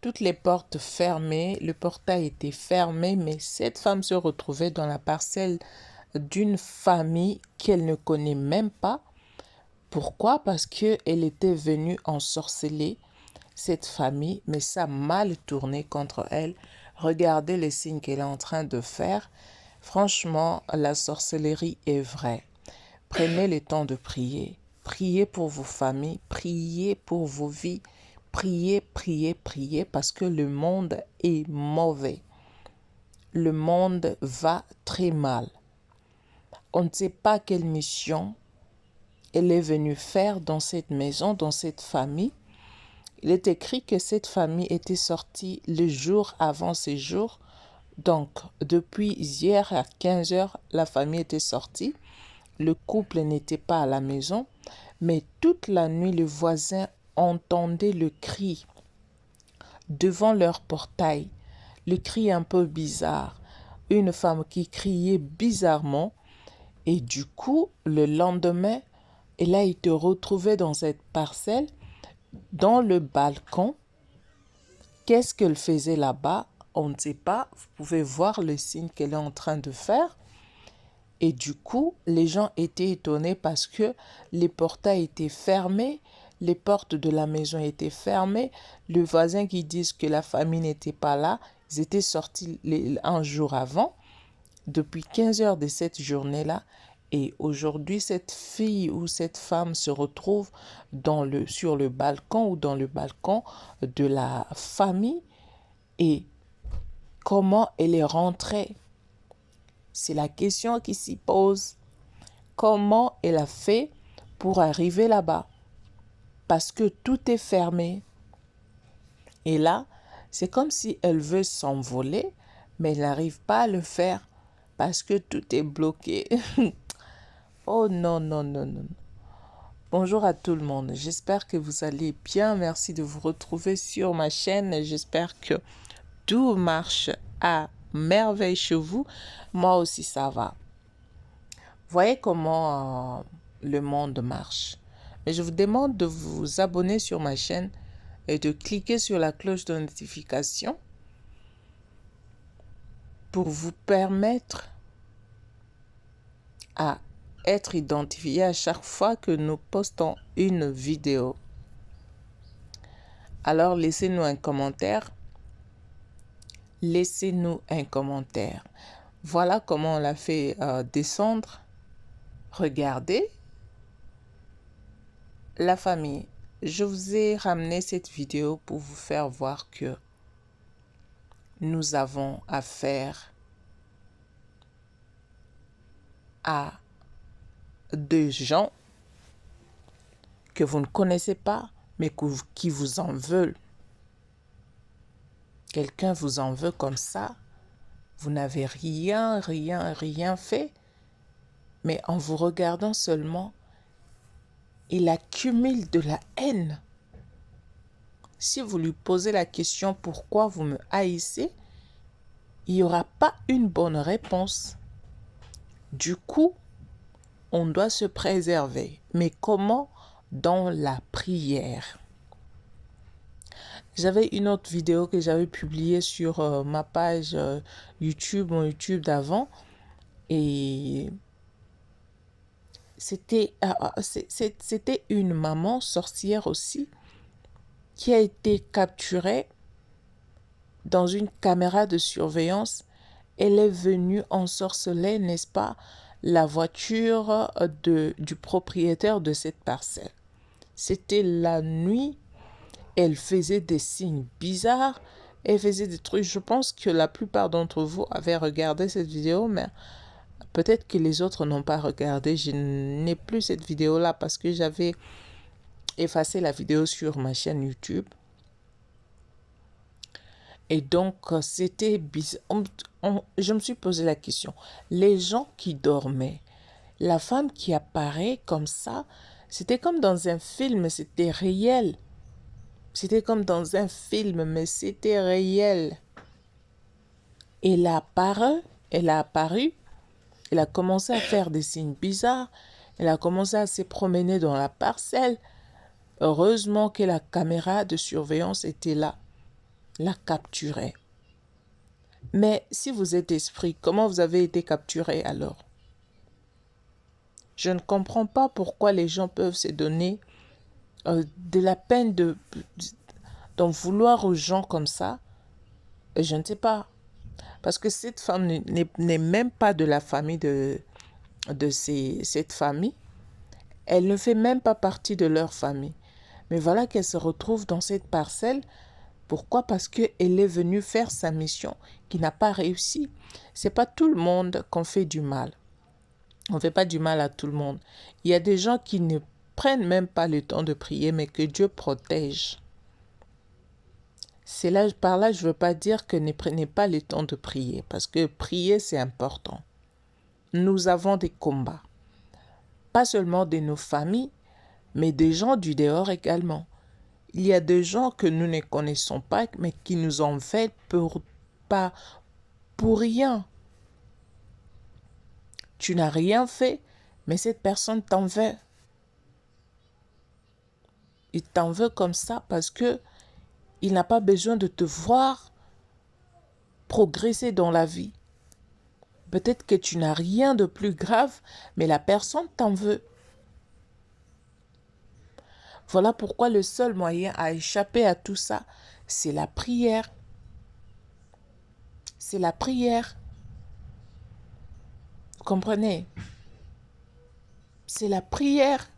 toutes les portes fermées, le portail était fermé, mais cette femme se retrouvait dans la parcelle d'une famille qu'elle ne connaît même pas. Pourquoi? Parce qu'elle était venue ensorceler cette famille, mais ça a mal tourné contre elle. Regardez les signes qu'elle est en train de faire. Franchement, la sorcellerie est vraie. Prenez le temps de prier. Priez pour vos familles, priez pour vos vies. Priez, priez, priez parce que le monde est mauvais. Le monde va très mal. On ne sait pas quelle mission elle est venue faire dans cette maison, dans cette famille. Il est écrit que cette famille était sortie le jour avant ces jours. Donc, depuis hier à 15 heures, la famille était sortie. Le couple n'était pas à la maison. Mais toute la nuit, le voisin entendait le cri devant leur portail. Le cri un peu bizarre. Une femme qui criait bizarrement. Et du coup, le lendemain, elle a été retrouvée dans cette parcelle, dans le balcon. Qu'est-ce qu'elle faisait là-bas? On ne sait pas. Vous pouvez voir le signe qu'elle est en train de faire. Et du coup, les gens étaient étonnés parce que les portails étaient fermés, les portes de la maison étaient fermées. Le voisin qui dit que la famille n'était pas là, ils étaient sortis un jour avant, depuis 15 heures de cette journée-là. Et aujourd'hui, cette fille ou cette femme se retrouve sur le balcon ou dans le balcon de la famille. Et comment elle est rentrée? C'est la question qui s'y pose. Comment elle a fait pour arriver là-bas? Parce que tout est fermé. Et là, c'est comme si elle veut s'envoler, mais elle n'arrive pas à le faire parce que tout est bloqué. Oh non, non, non, non. Bonjour à tout le monde. J'espère que vous allez bien. Merci de vous retrouver sur ma chaîne. J'espère que tout marche à merveille chez vous. Moi aussi, ça va. Voyez comment le monde marche. Mais je vous demande de vous abonner sur ma chaîne et de cliquer sur la cloche de notification pour vous permettre à être identifié à chaque fois que nous postons une vidéo. Alors laissez-nous un commentaire. Laissez-nous un commentaire. Voilà comment on l'a fait descendre. Regardez la famille. Je vous ai ramené cette vidéo pour vous faire voir que nous avons affaire à des gens que vous ne connaissez pas, mais qui vous en veulent. Quelqu'un vous en veut comme ça. Vous n'avez rien fait, mais en vous regardant seulement, il accumule de la haine. Si vous lui posez la question pourquoi vous me haïssez, il n'y aura pas une bonne réponse. Du coup, on doit se préserver. Mais comment? Dans la prière. J'avais une autre vidéo que j'avais publiée sur ma page YouTube, mon YouTube d'avant. Et c'était une maman sorcière aussi qui a été capturée dans une caméra de surveillance. Elle est venue ensorceler, n'est-ce pas, la voiture du propriétaire de cette parcelle. C'était la nuit. Elle faisait des signes bizarres. Elle faisait des trucs. Je pense que la plupart d'entre vous avaient regardé cette vidéo, mais peut-être que les autres n'ont pas regardé. Je n'ai plus cette vidéo-là parce que j'avais effacé la vidéo sur ma chaîne YouTube. Et donc, c'était bizarre. Je me suis posé la question. Les gens qui dormaient, la femme qui apparaît comme ça, c'était comme dans un film, c'était réel. C'était comme dans un film, mais c'était réel. Elle a apparu, elle a commencé à faire des signes bizarres, elle a commencé à se promener dans la parcelle. Heureusement que la caméra de surveillance était là. la capturer. Mais si vous êtes esprit, comment vous avez été capturé alors? Je ne comprends pas pourquoi les gens peuvent se donner de la peine d'en vouloir aux gens comme ça. Je ne sais pas. Parce que cette femme n'est même pas de la famille cette famille. Elle ne fait même pas partie de leur famille. Mais voilà qu'elle se retrouve dans cette parcelle. Pourquoi? Parce qu'elle est venue faire sa mission qui n'a pas réussi. C'est pas tout le monde qu'on fait du mal. On ne fait pas du mal à tout le monde. Il y a des gens qui ne prennent même pas le temps de prier, mais que Dieu protège. C'est là, par là, je ne veux pas dire que ne prenez pas le temps de prier, parce que prier, c'est important. Nous avons des combats. Pas seulement de nos familles, mais des gens du dehors également. Il y a des gens que nous ne connaissons pas, mais qui nous en veulent pour rien. Tu n'as rien fait, mais cette personne t'en veut. Il t'en veut comme ça parce que il n'a pas besoin de te voir progresser dans la vie. Peut-être que tu n'as rien de plus grave, mais la personne t'en veut. Voilà pourquoi le seul moyen à échapper à tout ça, c'est la prière. C'est la prière. Vous comprenez? C'est la prière.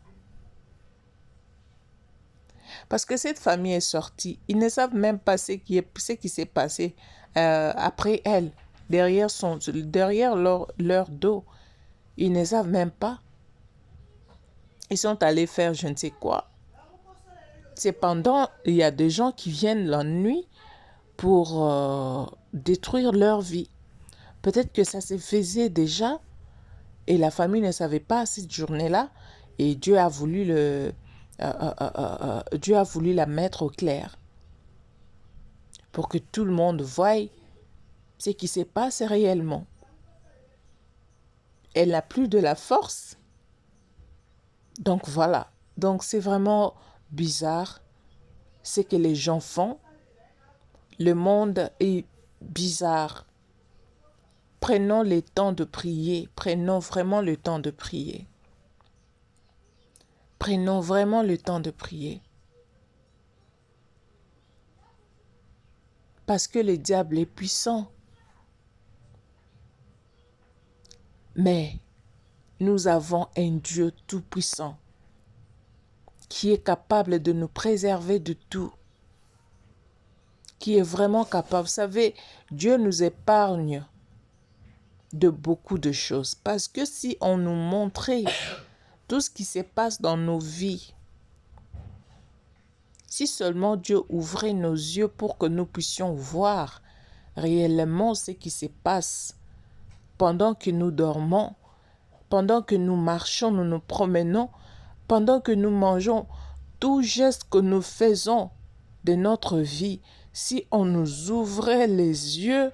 Parce que cette famille est sortie. Ils ne savent même pas ce qui s'est passé après elle, derrière leur dos. Ils ne savent même pas. Ils sont allés faire je ne sais quoi. Cependant, il y a des gens qui viennent la nuit pour détruire leur vie. Peut-être que ça se faisait déjà et la famille ne savait pas cette journée-là et Dieu a voulu Dieu a voulu la mettre au clair pour que tout le monde voie ce qui se passe réellement. Elle n'a plus de la force. Donc voilà. Donc c'est vraiment bizarre ce que les gens font. Le monde est bizarre. Prenons le temps de prier. Prenons vraiment le temps de prier. Prenons vraiment le temps de prier. Parce que le diable est puissant. Mais nous avons un Dieu tout-puissant qui est capable de nous préserver de tout. Qui est vraiment capable. Vous savez, Dieu nous épargne de beaucoup de choses. Parce que si on nous montrait tout ce qui se passe dans nos vies, si seulement Dieu ouvrait nos yeux pour que nous puissions voir réellement ce qui se passe pendant que nous dormons, pendant que nous marchons, nous nous promenons, pendant que nous mangeons, tout geste que nous faisons de notre vie, si on nous ouvrait les yeux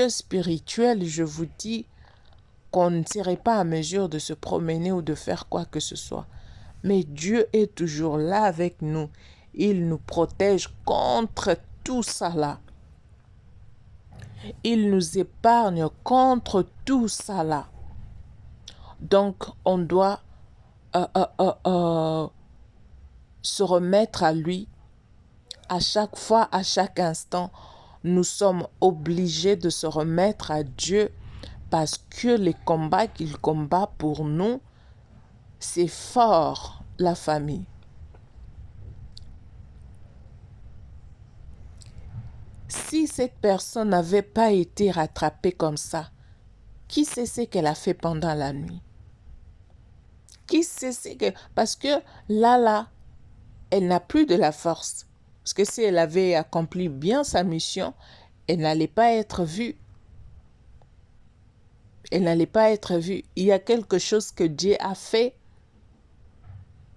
spirituels, je vous dis qu'on ne serait pas à mesure de se promener ou de faire quoi que ce soit. Mais Dieu est toujours là avec nous. Il nous protège contre tout ça là. Il nous épargne contre tout ça là. Donc, on doit se remettre à lui à chaque fois, à chaque instant. Nous sommes obligés de se remettre à Dieu parce que les combats qu'il combat pour nous, c'est fort, la famille. Si cette personne n'avait pas été rattrapée comme ça, qui sait ce qu'elle a fait pendant la nuit? Qui sait ce que... Parce que là, elle n'a plus de la force. Parce que si elle avait accompli bien sa mission, elle n'allait pas être vue. Elle n'allait pas être vue. Il y a quelque chose que Dieu a fait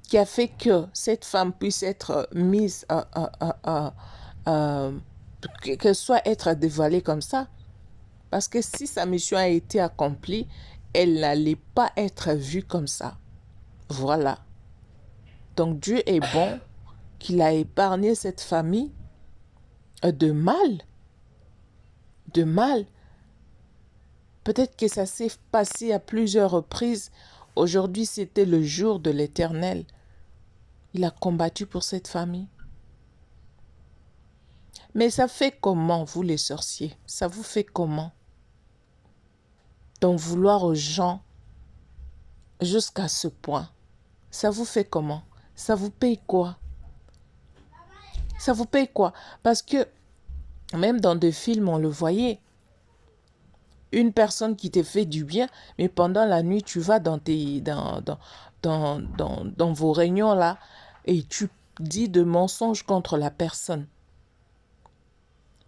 qui a fait que cette femme puisse être mise, qu'elle soit être dévoilée comme ça. Parce que si sa mission a été accomplie, elle n'allait pas être vue comme ça. Voilà. Donc Dieu est bon, qu'il a épargné cette famille de mal. De mal. Peut-être que ça s'est passé à plusieurs reprises. Aujourd'hui, c'était le jour de l'Éternel. Il a combattu pour cette famille. Mais ça fait comment, vous les sorciers? Ça vous fait comment? D'en vouloir aux gens jusqu'à ce point. Ça vous fait comment? Ça vous paye quoi? Ça vous paye quoi? Parce que même dans des films, on le voyait. Une personne qui te fait du bien, mais pendant la nuit, tu vas dans vos réunions là et tu dis de mensonges contre la personne.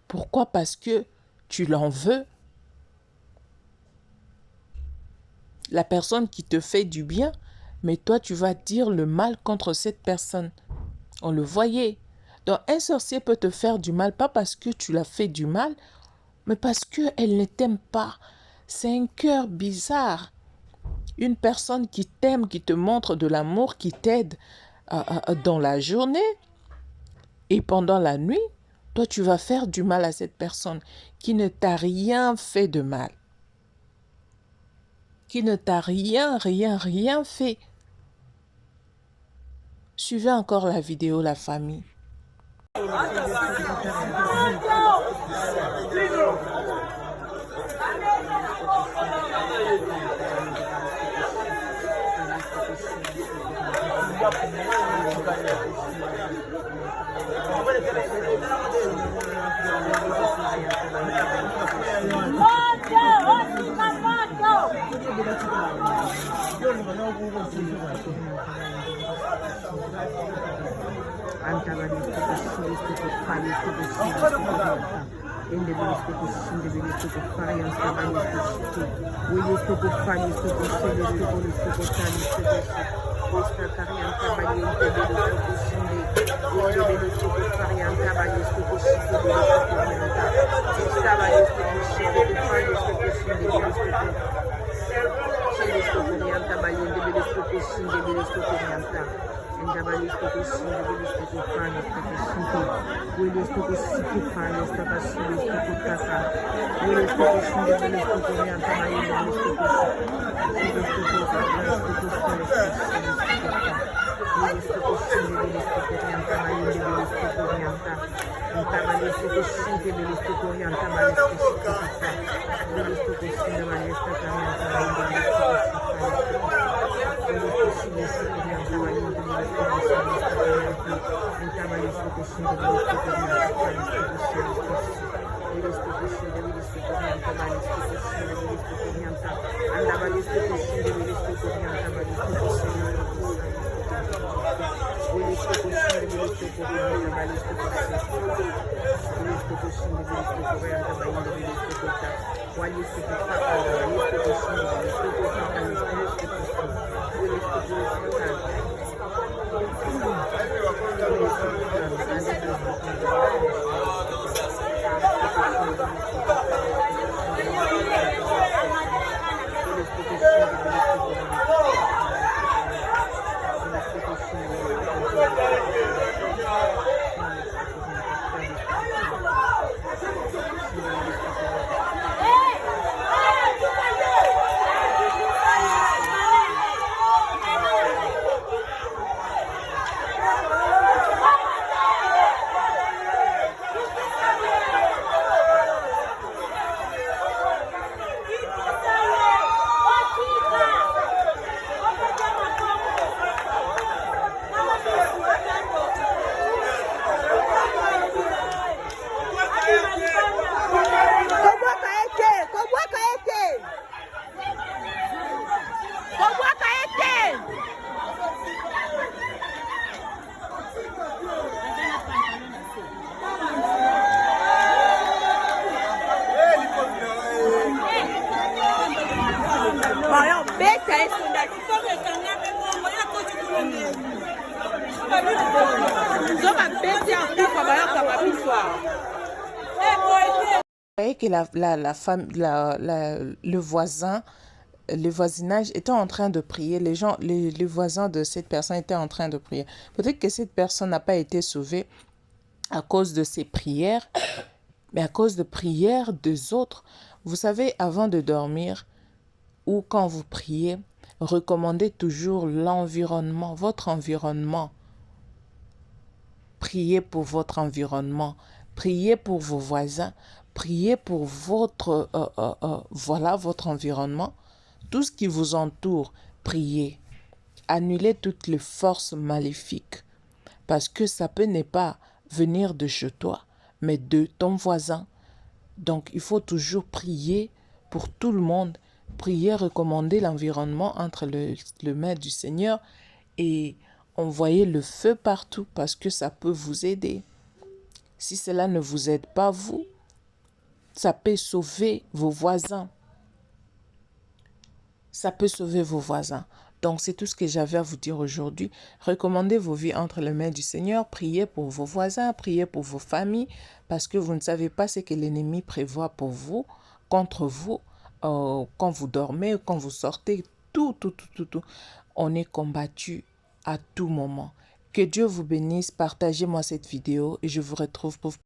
Pourquoi? Parce que tu l'en veux. La personne qui te fait du bien, mais toi, tu vas dire le mal contre cette personne. On le voyait. Donc, un sorcier peut te faire du mal, pas parce que tu l'as fait du mal, mais parce qu'elle ne t'aime pas. C'est un cœur bizarre. Une personne qui t'aime, qui te montre de l'amour, qui t'aide dans la journée et pendant la nuit, toi, tu vas faire du mal à cette personne qui ne t'a rien fait de mal. Qui ne t'a rien fait. Suivez encore la vidéo, la famille. Vous voyez que le voisinage était en train de prier. Les voisins de cette personne étaient en train de prier. Peut-être que cette personne n'a pas été sauvée à cause de ces prières, mais à cause de prières des autres. Vous savez, avant de dormir ou quand vous priez, recommandez toujours l'environnement, votre environnement. Priez pour votre environnement, priez pour vos voisins, priez pour voilà, votre environnement, tout ce qui vous entoure, priez. Annulez toutes les forces maléfiques parce que ça peut ne pas venir de chez toi, mais de ton voisin. Donc, il faut toujours prier pour tout le monde. Prier, recommander l'environnement entre le maître du Seigneur et envoyer le feu partout parce que ça peut vous aider. Si cela ne vous aide pas, vous, ça peut sauver vos voisins. Ça peut sauver vos voisins. Donc, c'est tout ce que j'avais à vous dire aujourd'hui. Recommandez vos vies entre les mains du Seigneur. Priez pour vos voisins, priez pour vos familles, parce que vous ne savez pas ce que l'ennemi prévoit pour vous, contre vous, quand vous dormez, quand vous sortez, tout. On est combattu à tout moment. Que Dieu vous bénisse. Partagez-moi cette vidéo et je vous retrouve pour